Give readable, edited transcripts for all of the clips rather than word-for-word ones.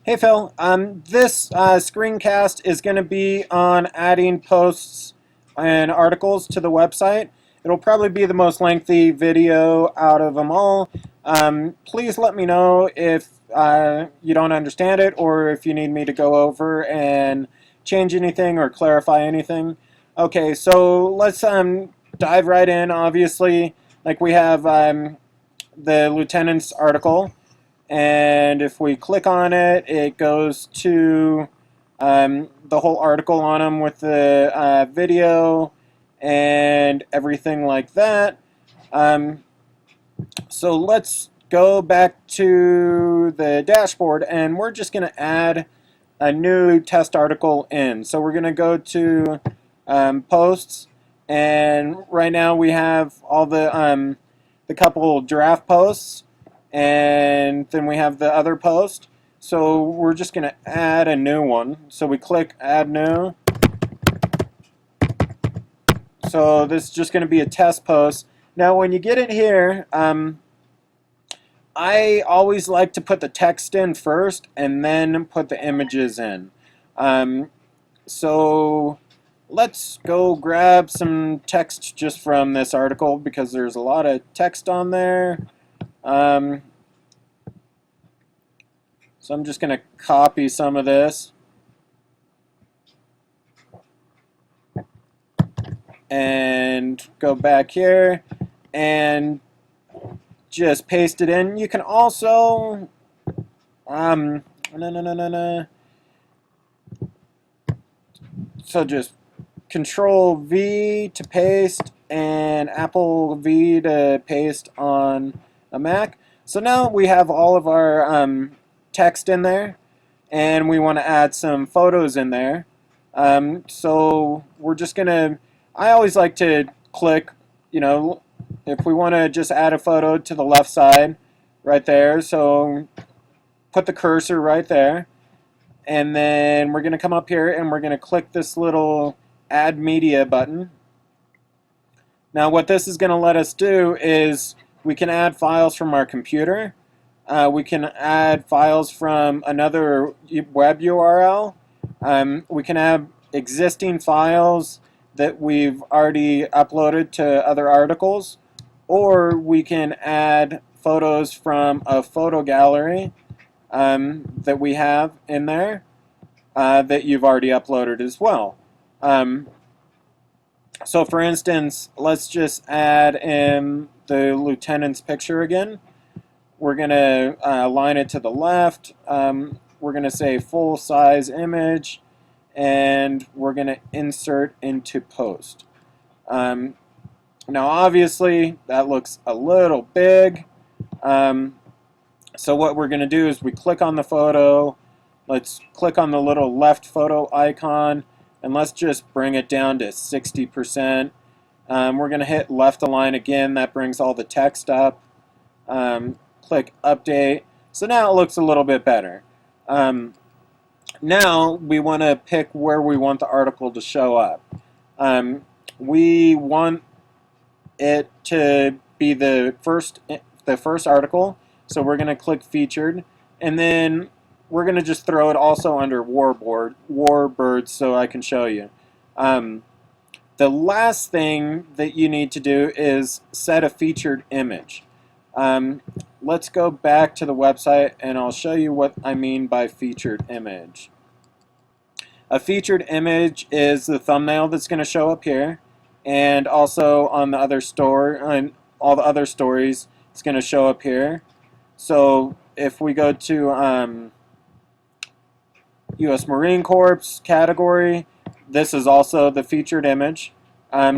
Hey Phil, this screencast is going to be on adding posts and articles to the website. It'll probably be the most lengthy video out of them all. Please let me know if you don't understand it or if you need me to go over and change anything or clarify anything. Okay, so let's dive right in. Obviously, like we have the lieutenant's article. And if we click on it, it goes to the whole article on them with the video and everything like that. Um, so let's go back to the dashboard, and we're just going to add a new test article in. So we're going to go to posts, and right now we have all the couple draft posts, and then we have the other post. So we're just going to add a new one. So we click Add New. So this is just going to be a test post. Now when you get in here, I always like to put the text in first and then put the images in. So let's go grab some text just from this article because there's a lot of text on there. So I'm just going to copy some of this and go back here and just paste it in. You can also so just Control V to paste and Apple V to paste on a Mac. So now we have all of our text in there, and we want to add some photos in there. So we're just gonna, I always like to click, if we want to just add a photo to the left side right there. So put the cursor right there, and then we're going to come up here and we're going to click this little Add Media button. Now what this is going to let us do is we can add files from our computer. We can add files from another web URL. We can add existing files that we've already uploaded to other articles, or we can add photos from a photo gallery that we have in there that you've already uploaded as well. So for instance, let's just add in the lieutenant's picture again. We're going to align it to the left. We're going to say full size image, and we're going to insert into post. Now obviously that looks a little big. So what we're going to do is we click on the photo. Let's click on the little left photo icon, and let's just bring it down to 60%. We're going to hit left align again. That brings all the text up. Click update. So now it looks a little bit better. Now we want to pick where we want the article to show up. We want it to be the first article. So we're going to click featured, and then we're going to just throw it also under Warbirds so I can show you. The last thing that you need to do is set a featured image. Let's go back to the website and I'll show you what I mean by featured image. A featured image is the thumbnail that's going to show up here, and also on the other on all the other stories it's going to show up here. So if we go to U.S. Marine Corps category, this is also the featured image.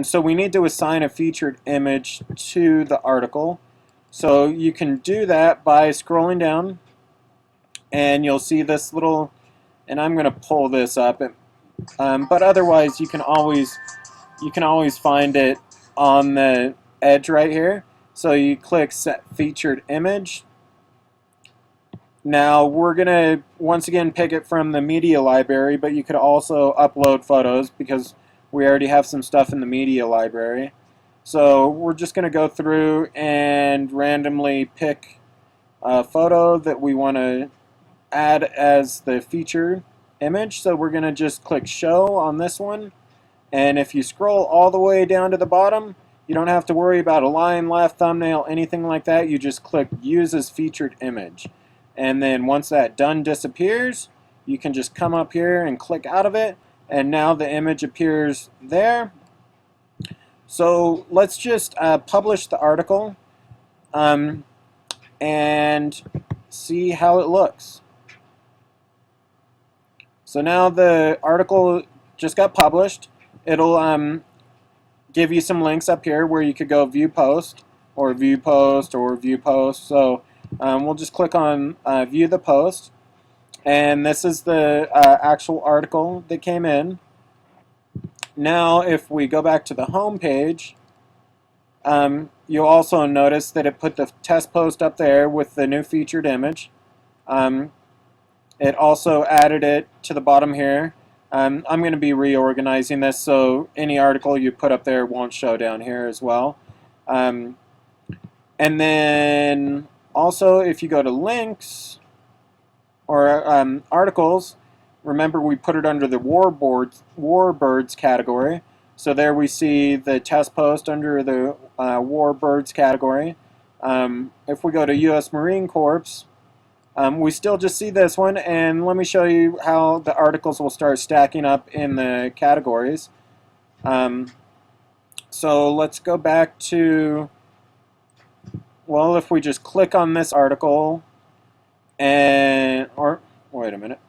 So we need to assign a featured image to the article. So you can do that by scrolling down, and you'll see this little, and I'm going to pull this up, but otherwise you can always find it on the edge right here. So you click set featured image. Now we're going to once again pick it from the media library, but you could also upload photos because we already have some stuff in the media library. So we're just going to go through and randomly pick a photo that we want to add as the featured image. So we're going to just click show on this one. And if you scroll all the way down to the bottom, you don't have to worry about a line left, thumbnail, anything like that. You just click use as featured image. And then once that done disappears, you can just come up here and click out of it. And now the image appears there. So let's just publish the article and see how it looks. So now the article just got published. It'll give you some links up here where you could go view post or view post or view post. So we'll just click on view the post. And this is the actual article that came in. Now if we go back to the home page, you'll also notice that it put the test post up there with the new featured image. It also added it to the bottom here. I'm going to be reorganizing this so any article you put up there won't show down here as well. And then also if you go to links or articles, remember we put it under the Warbirds category. So there we see the test post under the Warbirds category. If we go to U.S. Marine Corps, we still just see this one, and let me show you how the articles will start stacking up in the categories. So let's go back to, well, if we just click on this article, or wait a minute.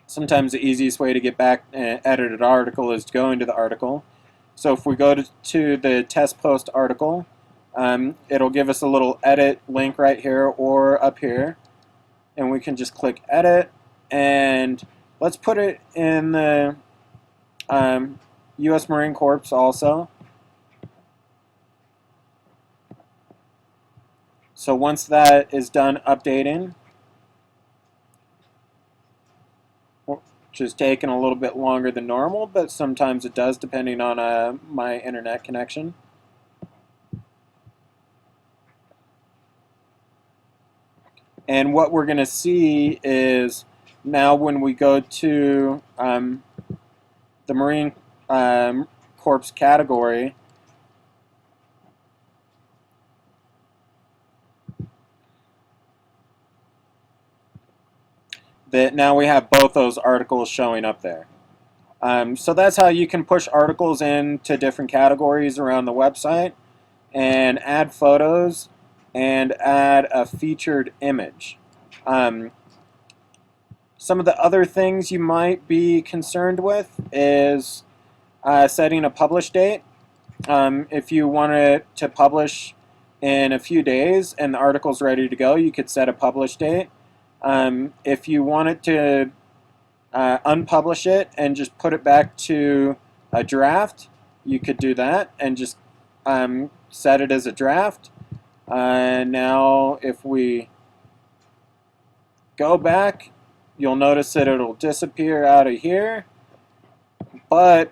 Sometimes the easiest way to get back and edit an article is to go into the article. So if we go to the test post article, it'll give us a little edit link right here or up here, and we can just click edit, and let's put it in the U.S. Marine Corps also. So once that is done updating, which is taking a little bit longer than normal, but sometimes it does depending on my internet connection. And what we're going to see is now when we go to the Marine Corps category, that now we have both those articles showing up there. So that's how you can push articles into different categories around the website and add photos and add a featured image. Some of the other things you might be concerned with is setting a publish date. If you wanted to publish in a few days and the article's ready to go, you could set a publish date. If you wanted to unpublish it and just put it back to a draft, you could do that and just set it as a draft. Now if we go back, you'll notice that it'll disappear out of here, but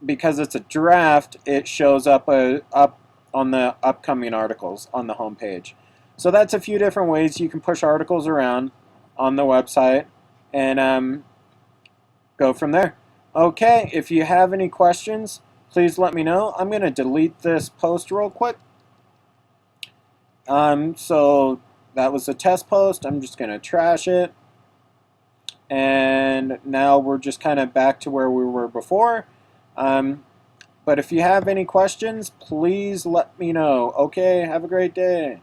because it's a draft, it shows up on the upcoming articles on the home page. So that's a few different ways you can push articles around on the website and go from there. Okay, if you have any questions, please let me know. I'm going to delete this post real quick. So that was a test post. I'm just going to trash it. And now we're just kind of back to where we were before. But if you have any questions, please let me know. Okay, have a great day.